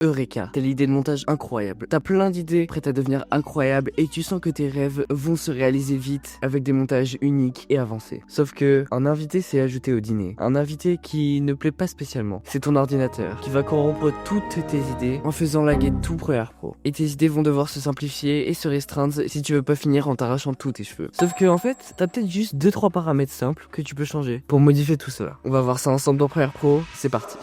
Eureka, t'as l'idée de montage incroyable. T'as plein d'idées prêtes à devenir incroyables et tu sens que tes rêves vont se réaliser vite avec des montages uniques et avancés. Sauf que un invité s'est ajouté au dîner. Un invité qui ne plaît pas spécialement. C'est ton ordinateur qui va corrompre toutes tes idées en faisant laguer tout Premiere Pro. Et tes idées vont devoir se simplifier et se restreindre si tu veux pas finir en t'arrachant tous tes cheveux. Sauf que en fait, t'as peut-être juste 2-3 paramètres simples que tu peux changer pour modifier tout cela. On va voir ça ensemble dans Premiere Pro, c'est parti.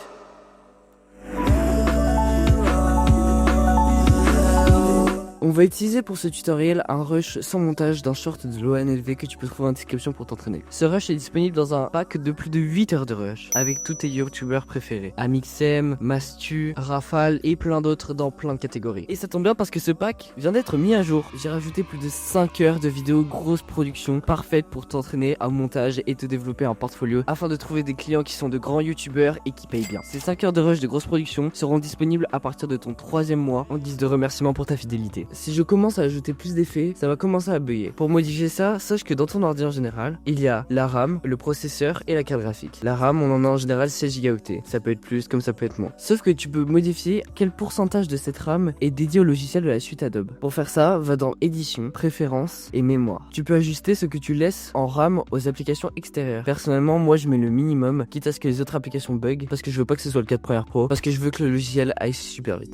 On va utiliser pour ce tutoriel un rush sans montage d'un short de l'ONLV que tu peux trouver en description pour t'entraîner. Ce rush est disponible dans un pack de plus de 8 heures de rush avec tous tes youtubeurs préférés. Amixem, Mastu, Rafale et plein d'autres dans plein de catégories. Et ça tombe bien parce que ce pack vient d'être mis à jour. J'ai rajouté plus de 5 heures de vidéos grosse production parfaite pour t'entraîner à montage et te développer un portfolio afin de trouver des clients qui sont de grands youtubeurs et qui payent bien. Ces 5 heures de rush de grosse production seront disponibles à partir de ton 3e mois en guise de remerciement pour ta fidélité. Si je commence à ajouter plus d'effets, ça va commencer à bugger. Pour modifier ça, sache que dans ton ordi en général, il y a la RAM, le processeur et la carte graphique. La RAM, on en a en général 16 Go. Ça peut être plus, comme ça peut être moins. Sauf que tu peux modifier quel pourcentage de cette RAM est dédié au logiciel de la suite Adobe. Pour faire ça, va dans Édition, Préférences et Mémoire. Tu peux ajuster ce que tu laisses en RAM aux applications extérieures. Personnellement, moi je mets le minimum, quitte à ce que les autres applications bug, parce que je veux pas que ce soit le cas de Premiere Pro, parce que je veux que le logiciel aille super vite.